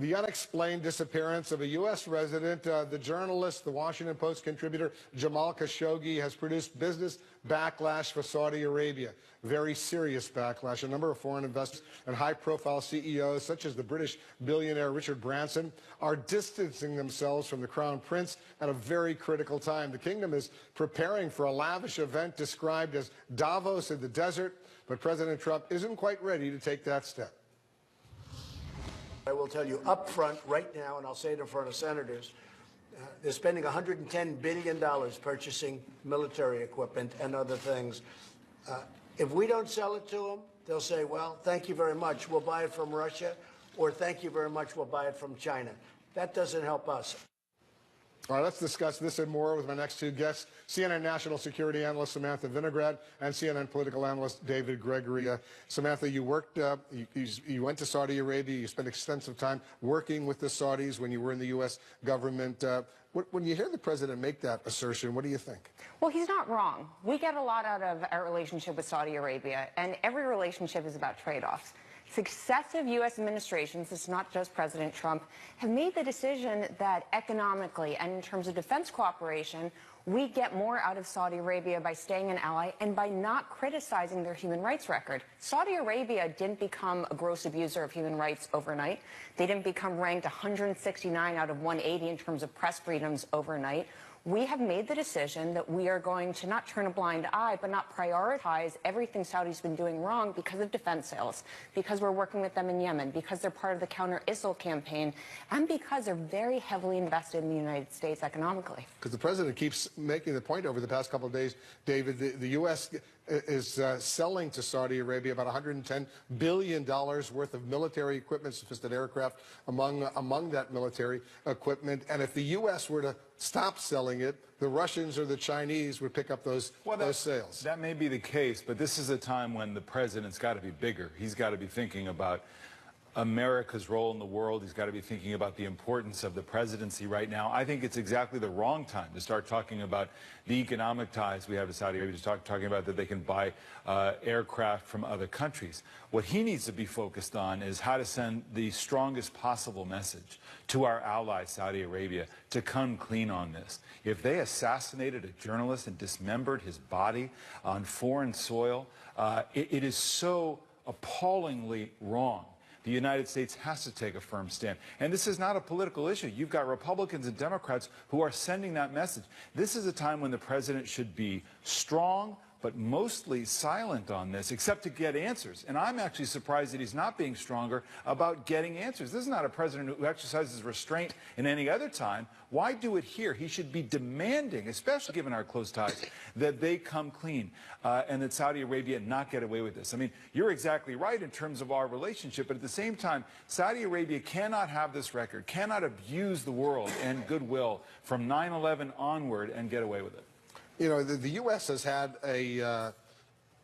The unexplained disappearance of a U.S. resident, the journalist, the Washington Post contributor Jamal Khashoggi, has produced business backlash for Saudi Arabia. Very serious backlash. A number of foreign investors and high-profile CEOs, such as the British billionaire Richard Branson, are distancing themselves from the Crown Prince at a very critical time. The kingdom is preparing for a lavish event described as Davos in the desert, but President Trump isn't quite ready to take that step. I will tell you up front right now, and I'll say it in front of senators, they're spending $110 billion purchasing military equipment and other things. If we don't sell it to them, they'll say, well, thank you very much, we'll buy it from Russia, or thank you very much, we'll buy it from China. That doesn't help us. All right, let's discuss this and more with my next two guests, CNN national security analyst Samantha Vinograd and CNN political analyst David Gregory. Samantha, you worked, you went to Saudi Arabia. You spent extensive time working with the Saudis when you were in the U.S. government. When you hear the president make that assertion, what do you think? Well, he's not wrong. We get a lot out of our relationship with Saudi Arabia, and every relationship is about trade-offs. Successive U.S. administrations, it's not just President Trump, have made the decision that economically and in terms of defense cooperation, we get more out of Saudi Arabia by staying an ally and by not criticizing their human rights record. Saudi Arabia didn't become a gross abuser of human rights overnight. They didn't become ranked 169 out of 180 in terms of press freedoms overnight. We have made the decision that we are going to not turn a blind eye, but not prioritize everything Saudi's been doing wrong because of defense sales, because we're working with them in Yemen, because they're part of the counter-ISIL campaign, and because they're very heavily invested in the United States economically. Because the president keeps making the point over the past couple of days, David, the U.S. is selling to Saudi Arabia about $110 billion worth of military equipment, sophisticated aircraft among that military equipment. And if the U.S. were to stop selling it, the Russians or the Chinese would pick up those sales. That may be the case, but this is a time when the president's got to be bigger. He's got to be thinking about America's role in the world. He's got to be thinking about the importance of the presidency right now. I think it's exactly the wrong time to start talking about the economic ties we have to Saudi Arabia, to start talking about that they can buy aircraft from other countries. What he needs to be focused on is how to send the strongest possible message to our ally, Saudi Arabia, to come clean on this. If they assassinated a journalist and dismembered his body on foreign soil, it is so appallingly wrong. The United States has to take a firm stand. And this is not a political issue. You've got Republicans and Democrats who are sending that message. This is a time when the president should be strong, but mostly silent on this, except to get answers. And I'm actually surprised that he's not being stronger about getting answers. This is not a president who exercises restraint in any other time. Why do it here? He should be demanding, especially given our close ties, that they come clean and that Saudi Arabia not get away with this. I mean, you're exactly right in terms of our relationship, but at the same time, Saudi Arabia cannot have this record, cannot abuse the world and goodwill from 9/11 onward and get away with it. You know, the U.S. has had a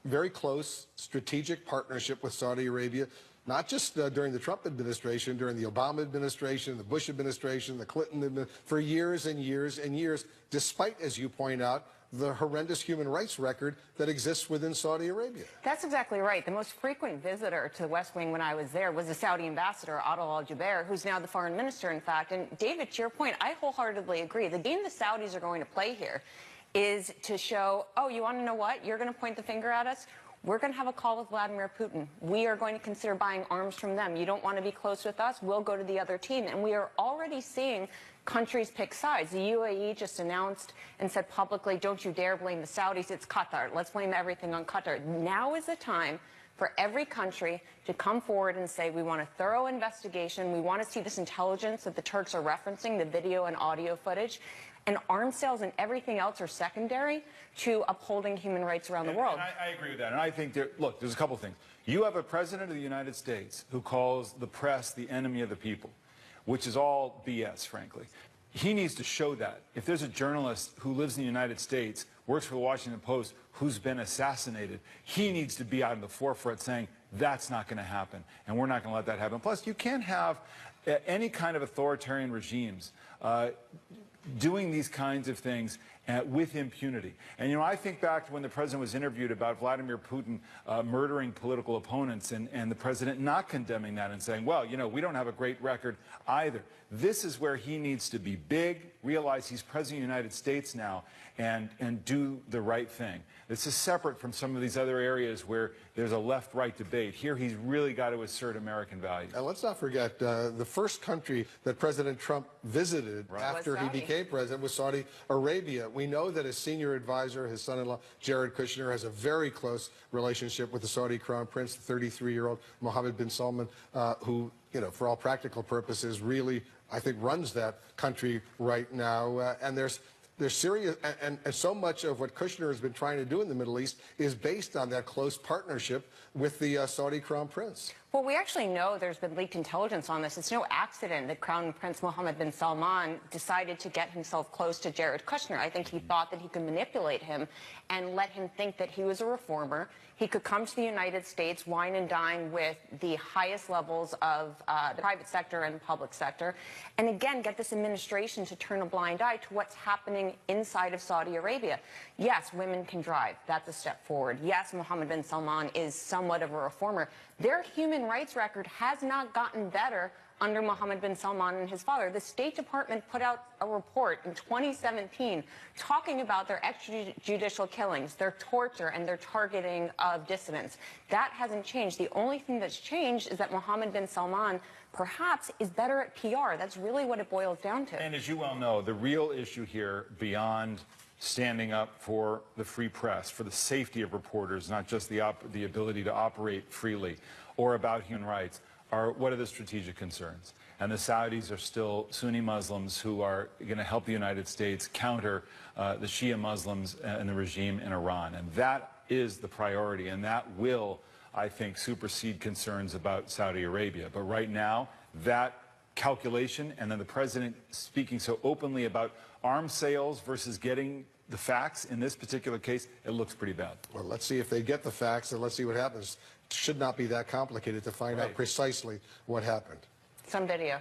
very close strategic partnership with Saudi Arabia, not just during the Trump administration, during the Obama administration, the Bush administration, the Clinton administration, for years and years and years, despite, as you point out, the horrendous human rights record that exists within Saudi Arabia. That's exactly right. The most frequent visitor to the West Wing when I was there was the Saudi ambassador, Adel Al-Jubeir, who's now the foreign minister, in fact. And David, to your point, I wholeheartedly agree. The game the Saudis are going to play here is to show, oh, you want to know what? You're going to point the finger at us? We're going to have a call with Vladimir Putin. We are going to consider buying arms from them. You don't want to be close with us? We'll go to the other team. And we are already seeing countries pick sides. The UAE just announced and said publicly, don't you dare blame the Saudis. It's Qatar. Let's blame everything on Qatar. Now is the time for every country to come forward and say, we want a thorough investigation. We want to see this intelligence that the Turks are referencing, the video and audio footage. And arms sales and everything else are secondary to upholding human rights around the world. And I agree with that. And I think, look, there's a couple things. You have a president of the United States who calls the press the enemy of the people, which is all BS, frankly. He needs to show that. If there's a journalist who lives in the United States, works for the Washington Post, who's been assassinated, he needs to be out in the forefront saying, that's not going to happen, and we're not going to let that happen. Plus, you can't have any kind of authoritarian regimes doing these kinds of things with impunity. And, you know, I think back to when the president was interviewed about Vladimir Putin murdering political opponents and the president not condemning that and saying, well, you know, we don't have a great record either. This is where he needs to be big, realize he's president of the United States now, and do the right thing. This is separate from some of these other areas where there's a left-right debate. Here he's really got to assert American values. And let's not forget, the first country that President Trump visited after he became president was Saudi Arabia. We know that his senior advisor, his son-in-law, Jared Kushner, has a very close relationship with the Saudi Crown Prince, the 33-year-old Mohammed bin Salman, who, you know, for all practical purposes, really, I think, runs that country right now. And there's serious, and so much of what Kushner has been trying to do in the Middle East is based on that close partnership with the Saudi Crown Prince. Well, we actually know there's been leaked intelligence on this. It's no accident that Crown Prince Mohammed bin Salman decided to get himself close to Jared Kushner. I think he thought that he could manipulate him and let him think that he was a reformer. He could come to the United States, wine and dine with the highest levels of the private sector and the public sector, and again, get this administration to turn a blind eye to what's happening inside of Saudi Arabia. Yes, women can drive. That's a step forward. Yes, Mohammed bin Salman is somewhat of a reformer. Their human rights record has not gotten better under Mohammed bin Salman and his father. The State Department put out a report in 2017 talking about their extrajudicial killings, their torture, and their targeting of dissidents. That hasn't changed. The only thing that's changed is that Mohammed bin Salman perhaps is better at PR. That's really what it boils down to. And as you well know, the real issue here, beyond standing up for the free press, for the safety of reporters, not just the ability to operate freely, or about human rights, are what are the strategic concerns? And the Saudis are still Sunni Muslims who are going to help the United States counter the Shia Muslims and the regime in Iran. And that is the priority, and that will, I think, supersede concerns about Saudi Arabia. But right now, that calculation, and then the president speaking so openly about arms sales versus getting the facts in this particular case, it looks pretty bad. Well, let's see if they get the facts, and let's see what happens. It should not be that complicated to find out precisely what happened. Some video.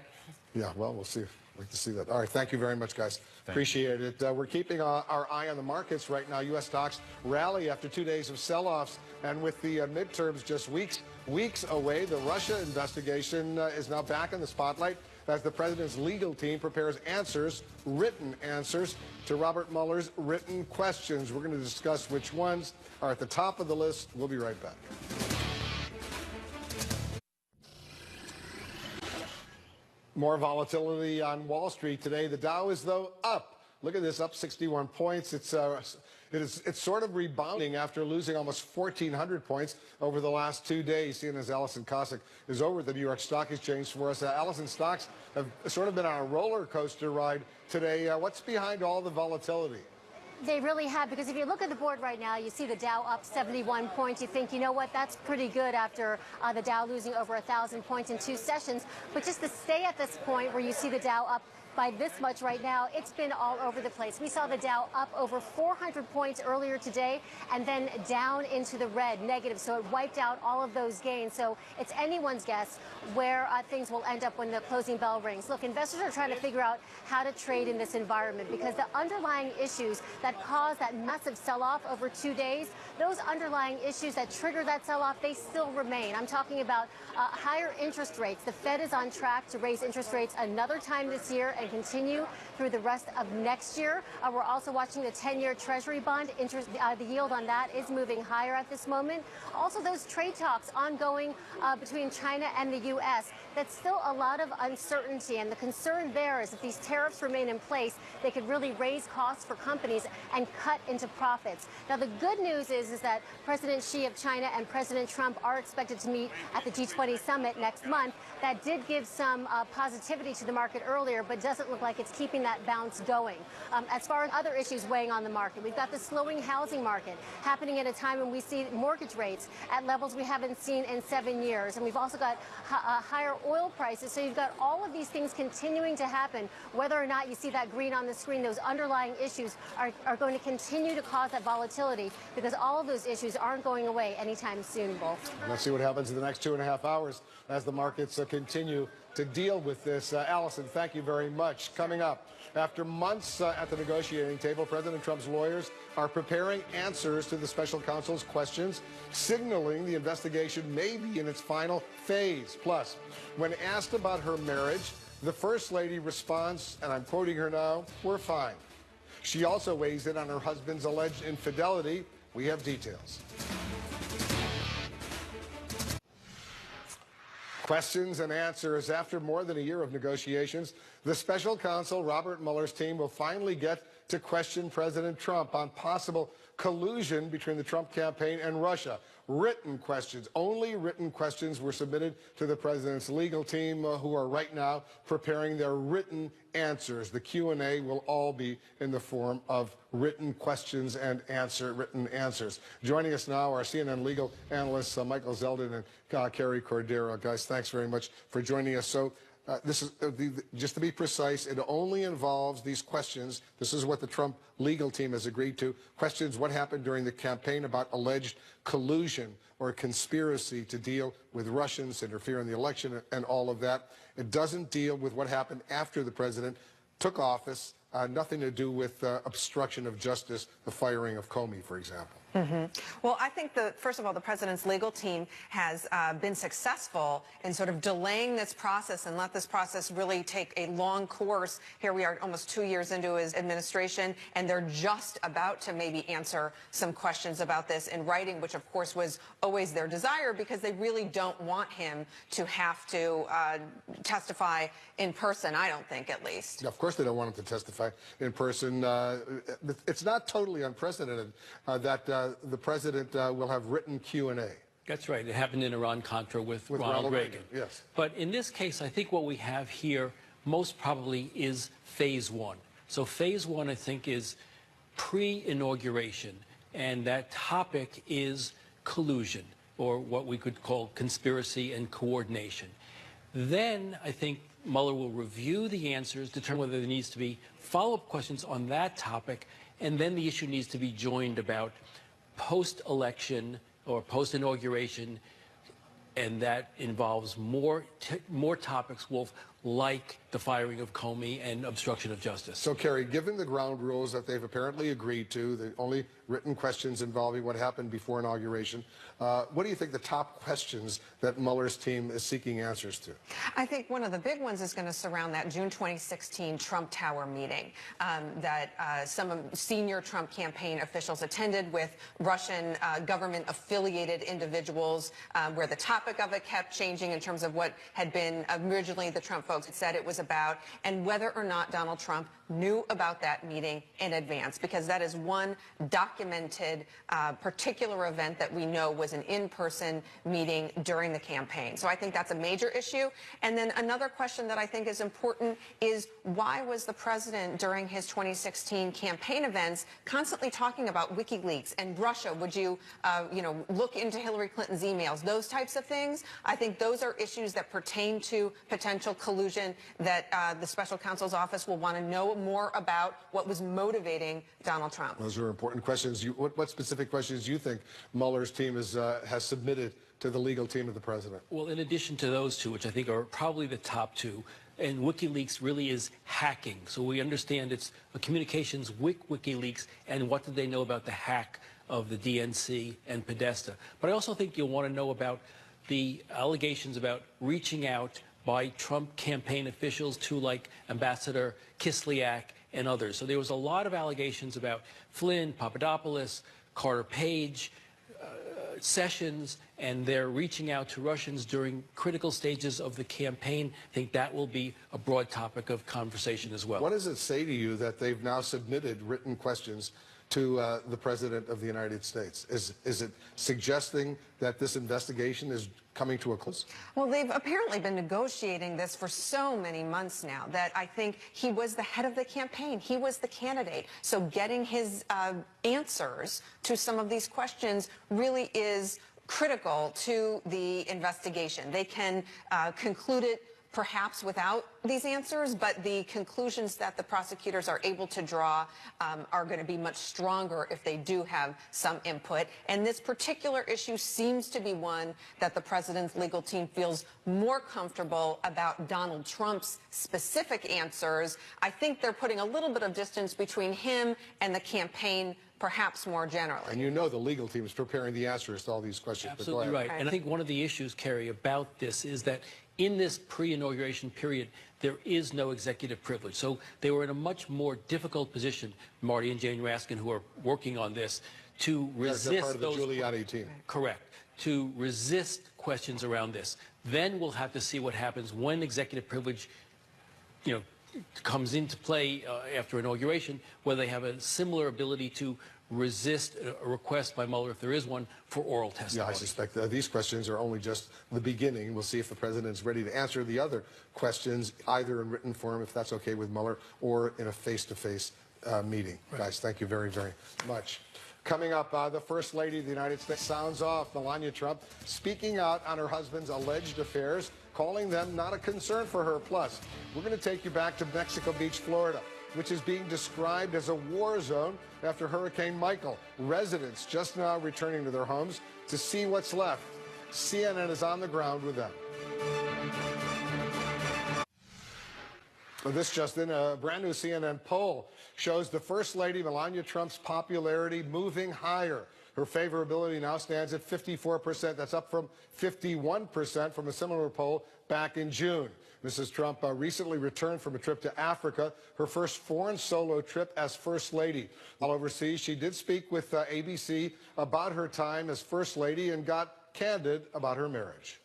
Yeah, well, we'll see. I'd like to see that. All right, thank you very much, guys. Appreciate it. We're keeping our eye on the markets right now. U.S. stocks rally after 2 days of sell-offs, and with the midterms just weeks away, the Russia investigation is now back in the spotlight as the president's legal team prepares written answers to Robert Mueller's written questions. We're going to discuss which ones are at the top of the list. We'll be right back. More volatility on Wall Street today. The Dow is, though, up. Look at this, up 61 points. It's sort of rebounding after losing almost 1,400 points over the last 2 days. Seeing as Allison Cossack is over at the New York Stock Exchange for us. Allison, stocks have sort of been on a roller coaster ride today. What's behind all the volatility? They really have, because if you look at the board right now, you see the Dow up 71 points. You think, you know what, that's pretty good after the Dow losing over 1,000 points in 2 sessions. But just to stay at this point where you see the Dow up by this much right now, it's been all over the place. We saw the Dow up over 400 points earlier today and then down into the red, negative. So it wiped out all of those gains. So it's anyone's guess where things will end up when the closing bell rings. Look, investors are trying to figure out how to trade in this environment because the underlying issues that caused that massive sell-off over 2 days, those underlying issues that trigger that sell-off, they still remain. I'm talking about higher interest rates. The Fed is on track to raise interest rates another time this year and continue through the rest of next year. We're also watching the 10-year Treasury bond. The yield on that is moving higher at this moment. Also, those trade talks ongoing between China and the U.S. That's still a lot of uncertainty, and the concern there is if these tariffs remain in place, they could really raise costs for companies and cut into profits. Now, the good news is that President Xi of China and President Trump are expected to meet at the G20 summit next month. That did give some positivity to the market earlier, but doesn't look like it's keeping that bounce going. As far as other issues weighing on the market, we've got the slowing housing market happening at a time when we see mortgage rates at levels we haven't seen in 7 years. And we've also got higher oil prices. So you've got all of these things continuing to happen. Whether or not you see that green on the screen, those underlying issues are going to continue to cause that volatility because all of those issues aren't going away anytime soon, Wolf. Let's see what happens in the next 2.5 hours as the markets continue to deal with this. Allison, thank you very much. Coming up, after months at the negotiating table, President Trump's lawyers are preparing answers to the special counsel's questions, signaling the investigation may be in its final phase. Plus, when asked about her marriage, the First Lady responds, and I'm quoting her now, "We're fine." She also weighs in on her husband's alleged infidelity. We have details. Questions and answers. After more than a year of negotiations, the special counsel, Robert Mueller's team, will finally get to question President Trump on possible collusion between the Trump campaign and Russia. Written questions, only written questions were submitted to the president's legal team, who are right now preparing their written answers. The Q&A will all be in the form of written questions and written answers. Joining us now are CNN legal analysts Michael Zeldin and Carrie Cordero. Guys, thanks very much for joining us. So this is, just to be precise, it only involves these questions. This is what the Trump legal team has agreed to. Questions what happened during the campaign about alleged collusion or conspiracy to deal with Russians, interfere in the election, and all of that. It doesn't deal with what happened after the president took office, nothing to do with obstruction of justice, the firing of Comey, for example. Well, I think first of all, the president's legal team has been successful in sort of delaying this process and let this process really take a long course. Here we are almost 2 years into his administration, and they're just about to maybe answer some questions about this in writing, which of course was always their desire because they really don't want him to have to testify in person, I don't think, at least. Of course they don't want him to testify in person. It's not totally unprecedented that the president will have written Q&A. That's right. It happened in Iran-Contra with Ronald Reagan. Yes. But in this case, I think what we have here most probably is phase one. So phase one, I think, is pre-inauguration, and that topic is collusion, or what we could call conspiracy and coordination. Then I think Mueller will review the answers, determine whether there needs to be follow-up questions on that topic, and then the issue needs to be joined about post-election or post-inauguration, and that involves more topics, Wolf, like the firing of Comey and obstruction of justice. So, Carrie, given the ground rules that they've apparently agreed to, the only written questions involving what happened before inauguration, what do you think the top questions that Mueller's team is seeking answers to? I think one of the big ones is going to surround that June 2016 Trump Tower meeting that some senior Trump campaign officials attended with Russian government-affiliated individuals, where the topic of it kept changing in terms of what had been originally the Trump folks had said it was about, and whether or not Donald Trump knew about that meeting in advance, because that is one documented particular event that we know was an in-person meeting during the campaign. So I think that's a major issue. And then another question that I think is important is, why was the president during his 2016 campaign events constantly talking about WikiLeaks and Russia? Would you, look into Hillary Clinton's emails, those types of things? I think those are issues that pertain to potential collusion that the special counsel's office will want to know more about what was motivating Donald Trump. Those are important questions. What specific questions do you think Mueller's team has submitted to the legal team of the president? Well, in addition to those two, which I think are probably the top two, and WikiLeaks really is hacking. So we understand it's a communications with WikiLeaks, and what did they know about the hack of the DNC and Podesta. But I also think you'll want to know about the allegations about reaching out by Trump campaign officials to, like, Ambassador Kislyak and others. So there was a lot of allegations about Flynn, Papadopoulos, Carter Page, Sessions, and they're reaching out to Russians during critical stages of the campaign. I think that will be a broad topic of conversation as well. What does it say to you that they've now submitted written questions to the President of the United States? Is it suggesting that this investigation is coming to a close? Well, they've apparently been negotiating this for so many months now that I think he was the head of the campaign. He was the candidate. So getting his answers to some of these questions really is critical to the investigation. They can conclude it perhaps without these answers, but the conclusions that the prosecutors are able to draw are going to be much stronger if they do have some input. And this particular issue seems to be one that the president's legal team feels more comfortable about Donald Trump's specific answers. I think they're putting a little bit of distance between him and the campaign, perhaps more generally. And you know the legal team is preparing the answers to all these questions. Absolutely right. And I think one of the issues, Kerry, about this is that in this pre-inauguration period, there is no executive privilege. So they were in a much more difficult position, Marty and Jane Raskin, who are working on this, to resist they're part of the those... Giuliani team. Correct. To resist questions around this. Then we'll have to see what happens when executive privilege, comes into play after inauguration, whether they have a similar ability to resist a request by Mueller, if there is one, for oral testimony. Yeah, I suspect these questions are only just the beginning. We'll see if the president is ready to answer the other questions, either in written form, if that's okay with Mueller, or in a face-to-face meeting. Right. Guys, thank you very, very much. Coming up, the First Lady of the United States sounds off. Melania Trump speaking out on her husband's alleged affairs, calling them not a concern for her. Plus, we're going to take you back to Mexico Beach, Florida, which is being described as a war zone after Hurricane Michael. Residents just now returning to their homes to see what's left. CNN is on the ground with them. This just in, a brand new CNN poll shows the First Lady Melania Trump's popularity moving higher. Her favorability now stands at 54%. That's up from 51% from a similar poll back in June. Mrs. Trump recently returned from a trip to Africa, her first foreign solo trip as First Lady. While overseas, she did speak with ABC about her time as First Lady and got candid about her marriage.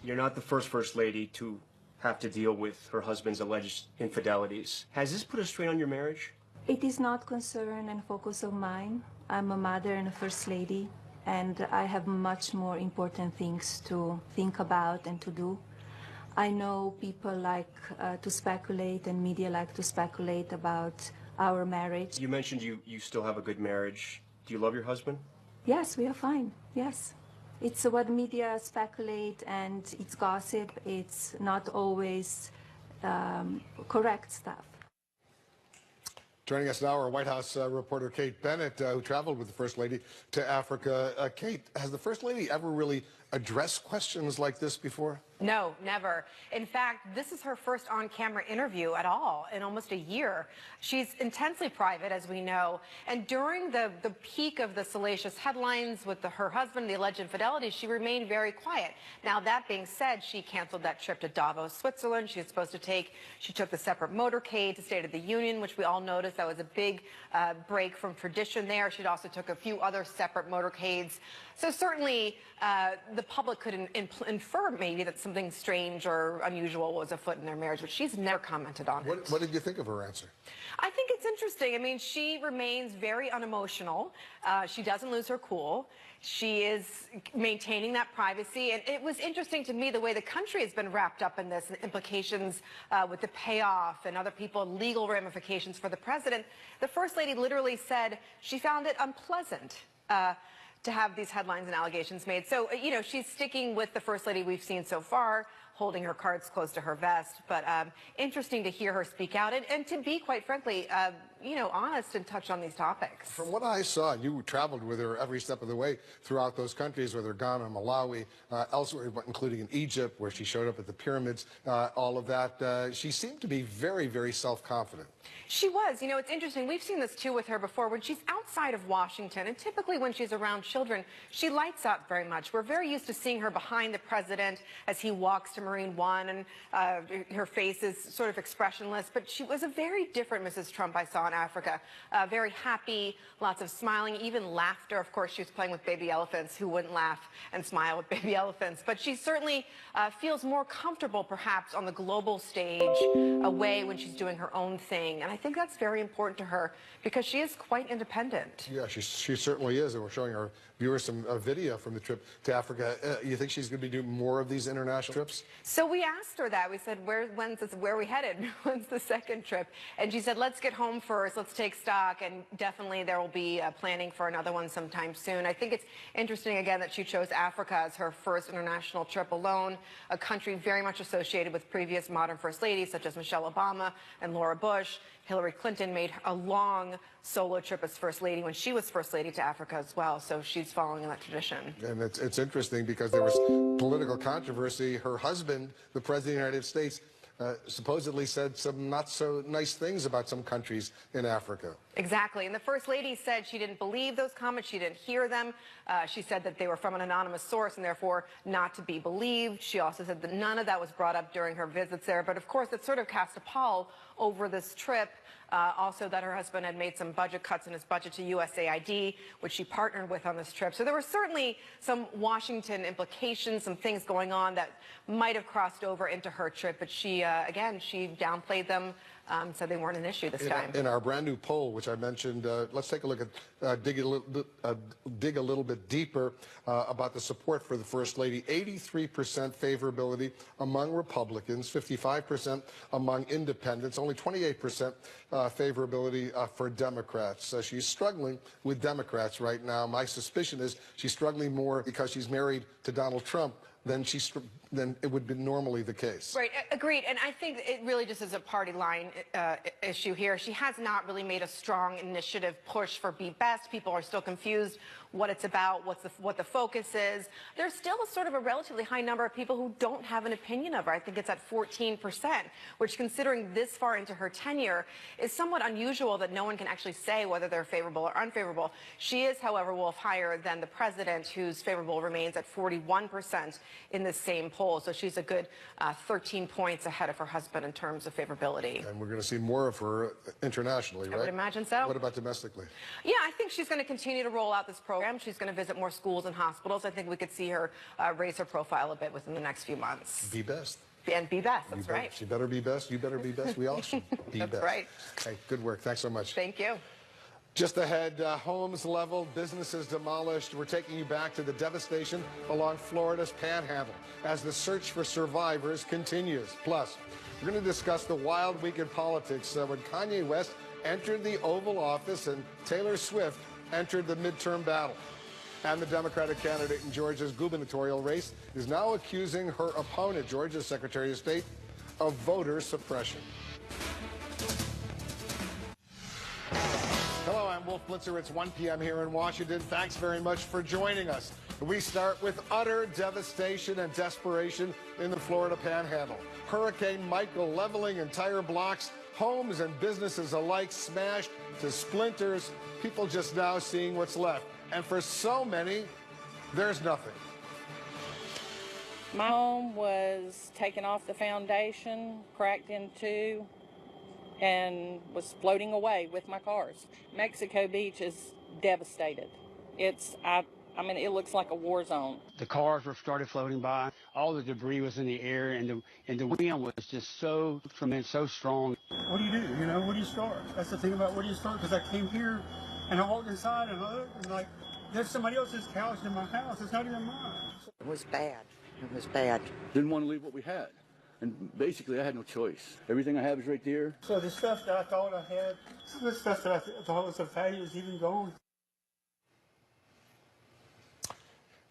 You're not the First Lady to have to deal with her husband's alleged infidelities. Has this put a strain on your marriage? It is not concern and focus of mine. I'm a mother and a First Lady, and I have much more important things to think about and to do. I know people like to speculate, and media like to speculate about our marriage. You mentioned you still have a good marriage. Do you love your husband? Yes, we are fine. Yes. It's what media speculate, and it's gossip. It's not always correct stuff. Joining us now, our White House reporter Kate Bennett, who traveled with the First Lady to Africa. Kate, has the First Lady ever really addressed questions like this before? No, never. In fact, this is her first on-camera interview at all in almost a year. She's intensely private, as we know, and during the peak of the salacious headlines with her husband, the alleged infidelity, she remained very quiet. Now, that being said, she canceled that trip to Davos, Switzerland. She was supposed to she took the separate motorcade to State of the Union, which we all noticed. That was a big break from tradition there. She also took a few other separate motorcades. So certainly the public could infer maybe that something strange or unusual was afoot in their marriage, but she's never commented on it. What did you think of her answer? I think it's interesting. I mean, she remains very unemotional. She doesn't lose her cool. She is maintaining that privacy. And it was interesting to me the way the country has been wrapped up in this, and implications with the payoff and other people, legal ramifications for the president. The First Lady literally said she found it unpleasant to have these headlines and allegations made. So, she's sticking with the First Lady we've seen so far, holding her cards close to her vest. But interesting to hear her speak out and to be, quite frankly, honest and touch on these topics. From what I saw, you traveled with her every step of the way throughout those countries, whether Ghana, Malawi, elsewhere, including in Egypt, where she showed up at the pyramids, all of that. She seemed to be very, very self-confident. She was. It's interesting. We've seen this, too, with her before. When she's outside of Washington, and typically when she's around children, she lights up very much. We're very used to seeing her behind the president as he walks to Marine One, and her face is sort of expressionless. But she was a very different Mrs. Trump I saw in Africa. Very happy, lots of smiling, even laughter. Of course, she was playing with baby elephants. Who wouldn't laugh and smile with baby elephants? But she certainly feels more comfortable, perhaps, on the global stage, away when she's doing her own thing. And I think that's very important to her because she is quite independent. Yeah, she certainly is. And we're showing our viewers some video from the trip to Africa. You think she's going to be doing more of these international trips? So we asked her that. We said, where are we headed? When's the second trip? And she said, let's get home for first. Let's take stock, and definitely there will be planning for another one sometime soon. I think it's interesting, again, that she chose Africa as her first international trip alone, a country very much associated with previous modern first ladies such as Michelle Obama and Laura Bush. Hillary Clinton made a long solo trip as first lady when she was first lady to Africa as well, so she's following in that tradition. And it's interesting because there was political controversy. Her husband, the President of the United States, supposedly said some not so nice things about some countries in Africa. Exactly. And the First Lady said she didn't believe those comments. She didn't hear them. She said that they were from an anonymous source and therefore not to be believed. She also said that none of that was brought up during her visits there. But of course, it sort of cast a pall over this trip. Also that her husband had made some budget cuts in his budget to USAID, which she partnered with on this trip. So there were certainly some Washington implications, some things going on that might have crossed over into her trip. But she, again, she downplayed them, said they weren't an issue this time. In our brand new poll, which I mentioned, let's take a look at, dig a little bit deeper about the support for the First Lady. 83% favorability among Republicans, 55% among independents, only 28% favorability for Democrats. She's struggling with Democrats right now. My suspicion is she's struggling more because she's married to Donald Trump than it would be normally the case. Right, agreed. And I think it really just is a party line issue here. She has not really made a strong initiative push for Be Best. People are still confused what it's about, what the focus is. There's still a sort of a relatively high number of people who don't have an opinion of her. I think it's at 14%, which, considering this far into her tenure, is somewhat unusual that no one can actually say whether they're favorable or unfavorable. She is, however, Wolf, higher than the president, whose favorable remains at 41% in the same poll. So she's a good 13 points ahead of her husband in terms of favorability. And we're going to see more of her internationally, right? I would imagine so. What about domestically? Yeah, I think she's going to continue to roll out this program. She's going to visit more schools and hospitals. I think we could see her raise her profile a bit within the next few months. Be best. And be best, that's right. She better be best. You better be best. We all should be best. That's right. Hey, good work. Thanks so much. Thank you. Just ahead, homes leveled, businesses demolished. We're taking you back to the devastation along Florida's Panhandle as the search for survivors continues. Plus, we're going to discuss the wild week in politics when Kanye West entered the Oval Office and Taylor Swift entered the midterm battle. And the Democratic candidate in Georgia's gubernatorial race is now accusing her opponent, Georgia's Secretary of State, of voter suppression. Hello, I'm Wolf Blitzer. It's 1 p.m. here in Washington. Thanks very much for joining us. We start with utter devastation and desperation in the Florida Panhandle. Hurricane Michael leveling entire blocks, homes and businesses alike smashed to splinters, people just now seeing what's left. And for so many, there's nothing. My home was taken off the foundation, cracked in two, and was floating away with my cars. Mexico Beach is devastated. I mean, it looks like a war zone. The cars were started floating by. All the debris was in the air, and the wind was just so tremendous, so strong. What do you do? You know, where do you start? That's the thing about where do you start? Because I came here, and I walked inside, and I looked, and like, there's somebody else's couch in my house. It's not even mine. It was bad. It was bad. Didn't want to leave what we had. And basically, I had no choice. Everything I have is right there. So the stuff that I thought I had, some of the stuff that I thought was of value is even gone.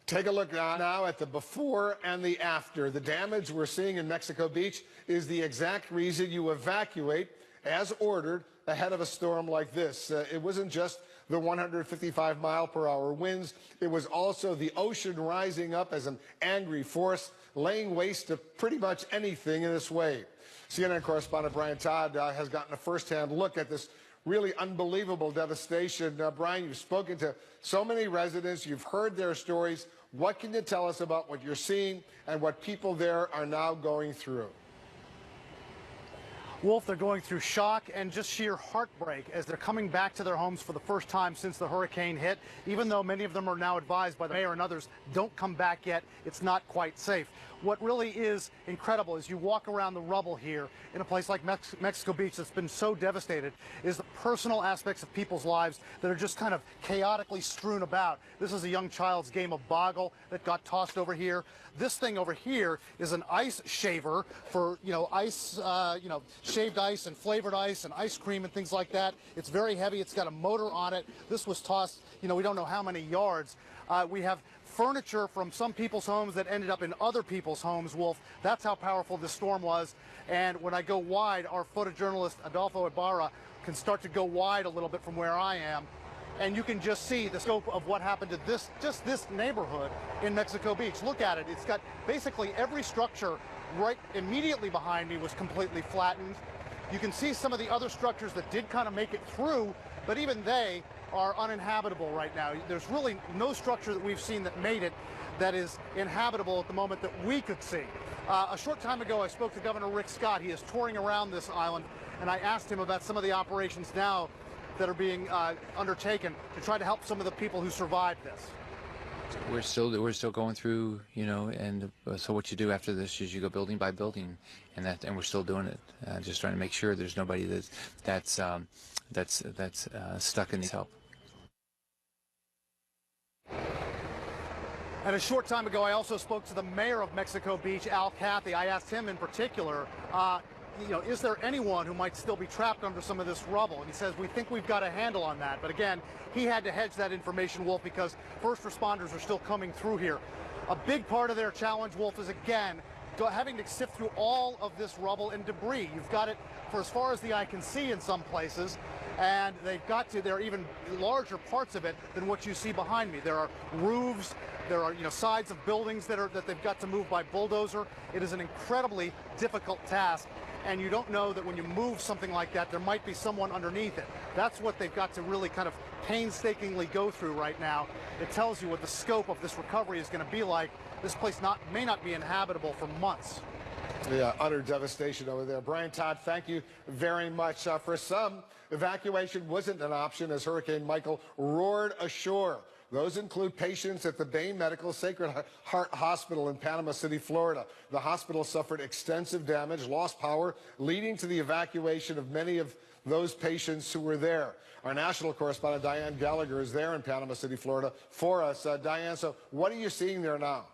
Take a look now at the before and the after. The damage we're seeing in Mexico Beach is the exact reason you evacuate as ordered ahead of a storm like this. It wasn't just the 155-mile-per-hour winds. It was also the ocean rising up as an angry force, laying waste to pretty much anything in this way. CNN correspondent Brian Todd has gotten a first-hand look at this really unbelievable devastation. Brian, you've spoken to so many residents. You've heard their stories. What can you tell us about what you're seeing and what people there are now going through? Wolf, they're going through shock and just sheer heartbreak as they're coming back to their homes for the first time since the hurricane hit. Even though many of them are now advised by the mayor and others, don't come back yet. It's not quite safe. what really is incredible as you walk around the rubble here in a place like Mexico Beach that's been so devastated is the personal aspects of people's lives that are just kind of chaotically strewn about. This is a young child's game of boggle that got tossed over here. This thing over here is an ice shaver for, ice, shaved ice and flavored ice and ice cream and things like that. It's very heavy. It's got a motor on it. This was tossed, we don't know how many yards. We have furniture from some people's homes that ended up in other people's homes, Wolf. That's how powerful this storm was. And when I go wide, our photojournalist Adolfo Ibarra can start to go wide a little bit from where I am. And you can just see the scope of what happened to this neighborhood in Mexico Beach. Look at it. It's got basically every structure right immediately behind me was completely flattened. You can see some of the other structures that did kind of make it through, but even they are uninhabitable right now. There's really no structure that we've seen that made it that is inhabitable at the moment that we could see. A short time ago, I spoke to Governor Rick Scott. He is touring around this island, and I asked him about some of the operations now that are being undertaken to try to help some of the people who survived this. We're still going through, and so what you do after this is you go building by building, and we're still doing it, just trying to make sure there's nobody that's stuck in this help. And a short time ago, I also spoke to the mayor of Mexico Beach, Al Cathy. I asked him in particular, is there anyone who might still be trapped under some of this rubble? And he says, we think we've got a handle on that. But again, he had to hedge that information, Wolf, because first responders are still coming through here. A big part of their challenge, Wolf, is again, having to sift through all of this rubble and debris. You've got it for as far as the eye can see in some places, and there are even larger parts of it than what you see behind me. There are roofs, there are sides of buildings that they've got to move by bulldozer. It is an incredibly difficult task, and you don't know that when you move something like that, there might be someone underneath it. That's what they've got to really kind of painstakingly go through right now. It tells you what the scope of this recovery is going to be like. This place may not be inhabitable for months. Yeah, utter devastation over there. Brian Todd, thank you very much. For some, evacuation wasn't an option as Hurricane Michael roared ashore. Those include patients at the Bay Medical Sacred Heart Hospital in Panama City, Florida. The hospital suffered extensive damage, lost power, leading to the evacuation of many of those patients who were there. Our national correspondent, Diane Gallagher, is there in Panama City, Florida, for us. Diane, so what are you seeing there now?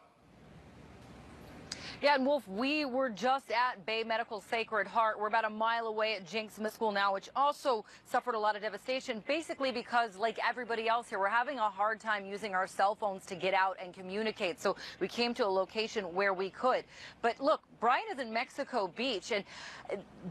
Yeah, and Wolf, we were just at Bay Medical Sacred Heart. We're about a mile away at Jenks Middle School now, which also suffered a lot of devastation, basically because, like everybody else here, we're having a hard time using our cell phones to get out and communicate. So we came to a location where we could. But look, Brian is in Mexico Beach, and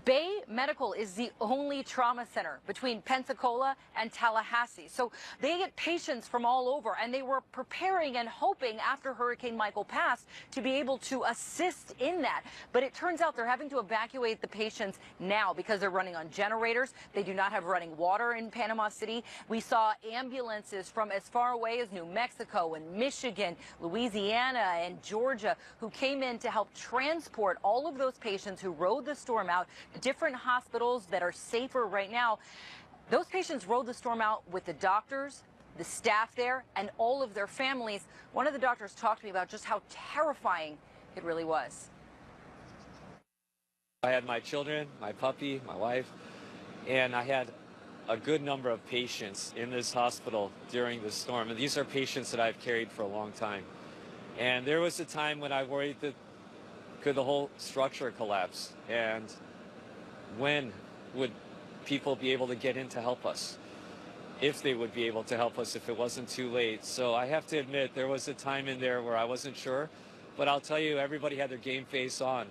Bay Medical is the only trauma center between Pensacola and Tallahassee. So they get patients from all over, and they were preparing and hoping after Hurricane Michael passed to be able to assist in that. But it turns out they're having to evacuate the patients now because they're running on generators. They do not have running water in Panama City. We saw ambulances from as far away as New Mexico and Michigan, Louisiana and Georgia who came in to help transport all of those patients who rode the storm out to different hospitals that are safer right now. Those patients rode the storm out with the doctors, the staff there, and all of their families. One of the doctors talked to me about just how terrifying it really was. I had my children, my puppy, my wife, and I had a good number of patients in this hospital during the storm. And these are patients that I've carried for a long time. And there was a time when I worried that could the whole structure collapse? And when would people be able to get in to help us? If they would be able to help us if it wasn't too late. So I have to admit there was a time in there where I wasn't sure. But I'll tell you, everybody had their game face on.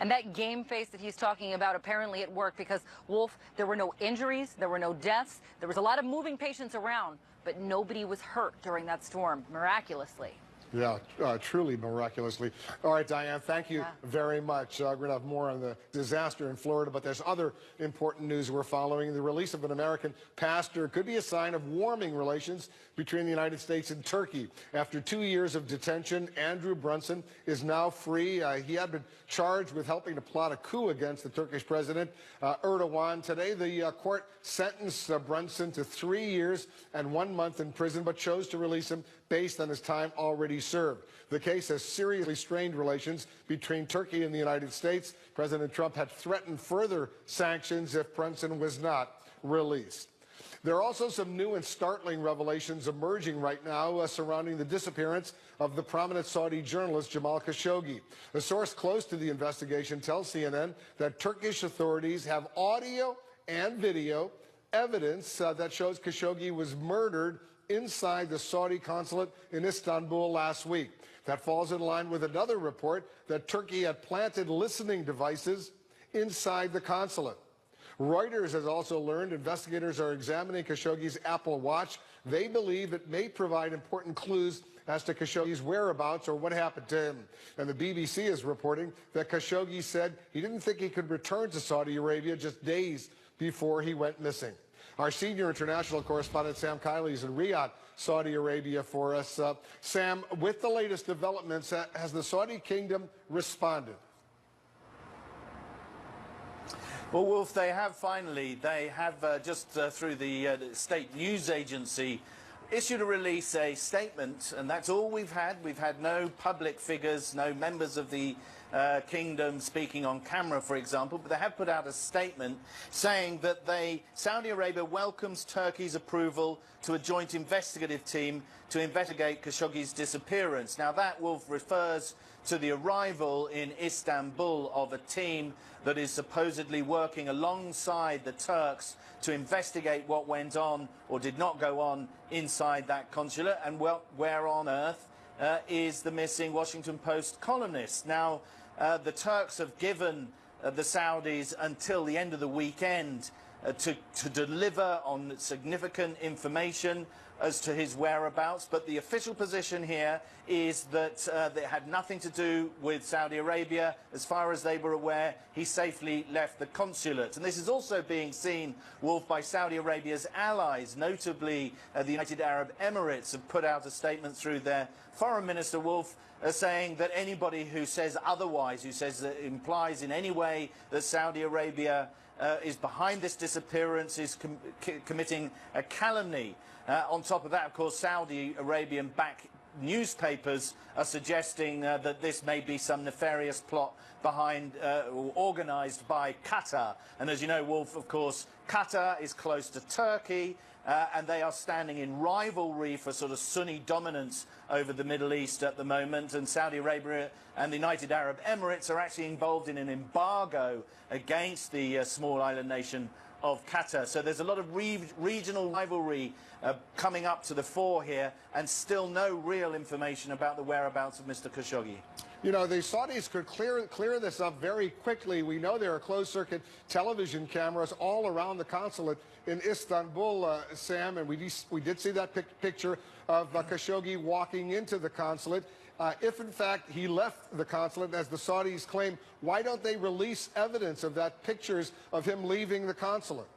And that game face that he's talking about apparently at work because, Wolf, there were no injuries, there were no deaths, there was a lot of moving patients around, but nobody was hurt during that storm, miraculously. Yeah, truly miraculously. All right, Diane, thank you very much. We're going to have more on the disaster in Florida, but there's other important news we're following. The release of an American pastor could be a sign of warming relations between the United States and Turkey. After 2 years of detention, Andrew Brunson is now free. He had been charged with helping to plot a coup against the Turkish president, Erdogan. Today, the court sentenced Brunson to 3 years and 1 month in prison, but chose to release him based on his time already served. The case has seriously strained relations between Turkey and the United States. President Trump had threatened further sanctions if Brunson was not released. There are also some new and startling revelations emerging right now surrounding the disappearance of the prominent Saudi journalist Jamal Khashoggi. A source close to the investigation tells CNN that Turkish authorities have audio and video evidence that shows Khashoggi was murdered inside the Saudi consulate in Istanbul last week. That falls in line with another report that Turkey had planted listening devices inside the consulate. Reuters has also learned investigators are examining Khashoggi's Apple Watch. They believe it may provide important clues as to Khashoggi's whereabouts or what happened to him. And the BBC is reporting that Khashoggi said he didn't think he could return to Saudi Arabia just days before he went missing. Our senior international correspondent Sam Kiley is in Riyadh, Saudi Arabia for us. Sam, with the latest developments, has the Saudi kingdom responded? Well, Wolf, they have finally. They have just through the state news agency issued a statement, and that's all we've had. We've had no public figures, no members of the kingdom speaking on camera, for example, but they have put out a statement saying that Saudi Arabia welcomes Turkey's approval to a joint investigative team to investigate Khashoggi's disappearance. Now, that, Wolf, refers to the arrival in Istanbul of a team that is supposedly working alongside the Turks to investigate what went on or did not go on inside that consulate, and where on earth is the missing Washington Post columnist. Now, the Turks have given the Saudis until the end of the weekend to deliver on significant information as to his whereabouts, but the official position here is that it had nothing to do with Saudi Arabia. As far as they were aware, he safely left the consulate. And this is also being seen, Wolf, by Saudi Arabia's allies, notably the United Arab Emirates have put out a statement through their foreign minister, Wolf, saying that anybody who says otherwise, who says that implies in any way that Saudi Arabia is behind this disappearance, is committing a calumny. On top of that, of course, Saudi Arabian-backed newspapers are suggesting that this may be some nefarious plot behind or organised by Qatar. And as you know, Wolf, of course, Qatar is close to Turkey, and they are standing in rivalry for sort of Sunni dominance over the Middle East at the moment. And Saudi Arabia and the United Arab Emirates are actually involved in an embargo against the small island nation of Qatar. So there's a lot of regional rivalry coming up to the fore here, and still no real information about the whereabouts of Mr. Khashoggi. You know, the Saudis could clear this up very quickly. We know there are closed-circuit television cameras all around the consulate in Istanbul, Sam, and we did see that picture of Khashoggi walking into the consulate. If, in fact, he left the consulate, as the Saudis claim, why don't they release evidence of that, pictures of him leaving the consulate?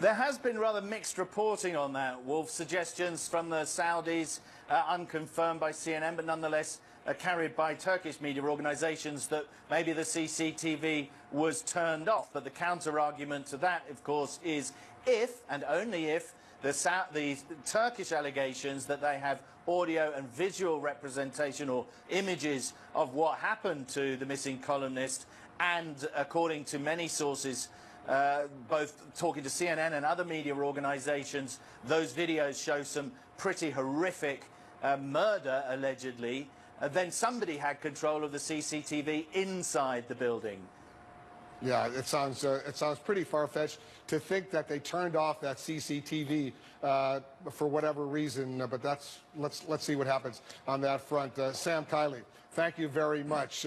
There has been rather mixed reporting on that, Wolf. Suggestions from the Saudis, unconfirmed by CNN, but nonetheless carried by Turkish media organisations, that maybe the CCTV was turned off. But the counter-argument to that, of course, is if, and only if, the Turkish allegations that they have audio and visual representation or images of what happened to the missing columnist, and according to many sources, both talking to CNN and other media organisations, those videos show some pretty horrific murder, allegedly, then somebody had control of the CCTV inside the building. Yeah, it sounds pretty far-fetched to think that they turned off that CCTV for whatever reason, but let's see what happens on that front. Sam Kiley, thank you very much.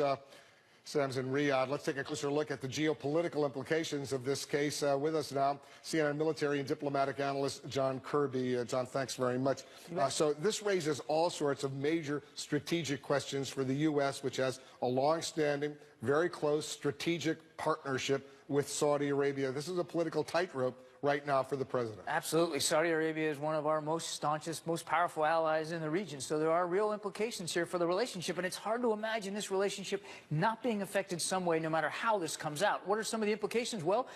Sam's in Riyadh. Let's take a closer look at the geopolitical implications of this case. With us now, CNN military and diplomatic analyst John Kirby. John, thanks very much. So this raises all sorts of major strategic questions for the U.S., which has a long-standing, very close strategic partnership with Saudi Arabia. This is a political tightrope right now for the president. Absolutely. Saudi Arabia is one of our most staunchest, most powerful allies in the region. So there are real implications here for the relationship. And it's hard to imagine this relationship not being affected some way, no matter how this comes out. What are some of the implications? Well,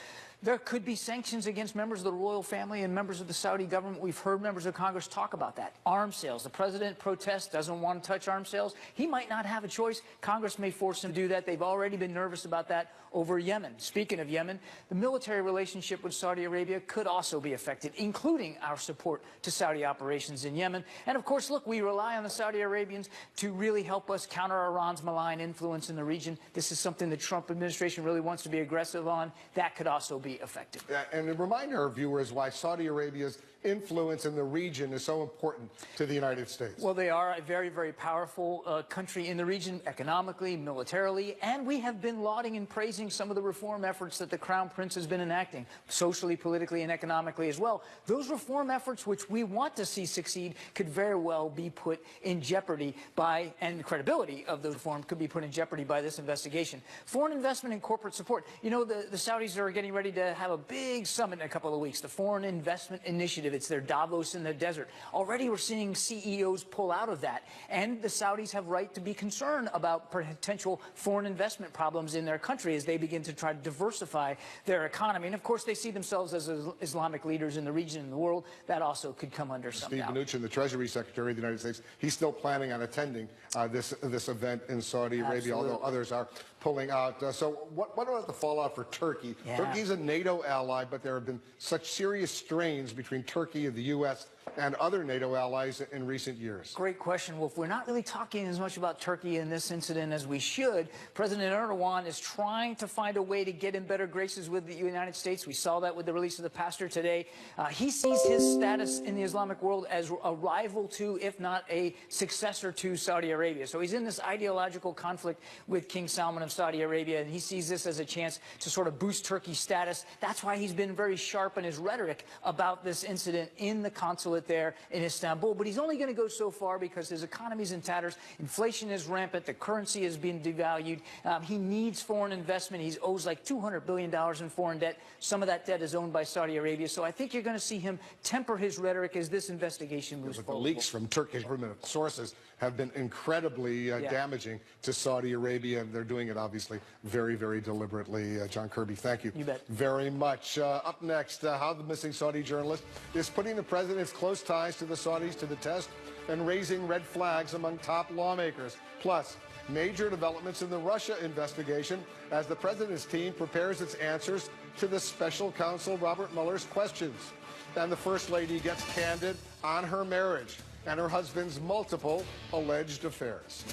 There could be sanctions against members of the royal family and members of the Saudi government. We've heard members of Congress talk about that. Arms sales. The president protests, doesn't want to touch arms sales. He might not have a choice. Congress may force him to do that. They've already been nervous about that over Yemen. Speaking of Yemen, the military relationship with Saudi Arabia could also be affected, including our support to Saudi operations in Yemen. And of course, look, we rely on the Saudi Arabians to really help us counter Iran's malign influence in the region. This is something the Trump administration really wants to be aggressive on. That could also be effective. And remind our viewers why Saudi Arabia's influence in the region is so important to the United States. Well, they are a very, very powerful country in the region, economically, militarily, and we have been lauding and praising some of the reform efforts that the Crown Prince has been enacting, socially, politically, and economically as well. Those reform efforts, which we want to see succeed, could very well be put in jeopardy by, and the credibility of the reform could be put in jeopardy by this investigation. Foreign investment and corporate support. You know, the Saudis are getting ready to have a big summit in a couple of weeks, the Foreign Investment Initiative. It's their Davos in the desert. Already we're seeing CEOs pull out of that. And the Saudis have right to be concerned about potential foreign investment problems in their country as they begin to try to diversify their economy. And of course, they see themselves as Islamic leaders in the region and the world. That also could come under some doubt. Steve Mnuchin, the Treasury Secretary of the United States, he's still planning on attending this event in Saudi Arabia, although others are pulling out. So what about the fallout for Turkey? Yeah. Turkey's a NATO ally, but there have been such serious strains between Turkey and the U.S. and other NATO allies in recent years. Great question. Well, if we're not really talking as much about Turkey in this incident as we should, President Erdogan is trying to find a way to get in better graces with the United States. We saw that with the release of the pastor today. He sees his status in the Islamic world as a rival to, if not a successor to, Saudi Arabia. So he's in this ideological conflict with King Salman of Saudi Arabia, and he sees this as a chance to sort of boost Turkey's status. That's why he's been very sharp in his rhetoric about this incident in the consulate there in Istanbul. But he's only going to go so far because his economy's in tatters. Inflation is rampant. The currency has been devalued. He needs foreign investment. He owes like $200 billion in foreign debt. Some of that debt is owned by Saudi Arabia. So I think you're going to see him temper his rhetoric as this investigation moves forward. The leaks from Turkish government sources have been incredibly damaging to Saudi Arabia, and they're doing it obviously very, very deliberately. John Kirby, thank you, very much. Up next, how the missing Saudi journalist is putting the president's close ties to the Saudis to the test and raising red flags among top lawmakers. Plus, major developments in the Russia investigation as the president's team prepares its answers to the special counsel Robert Mueller's questions. And the First Lady gets candid on her marriage and her husband's multiple alleged affairs.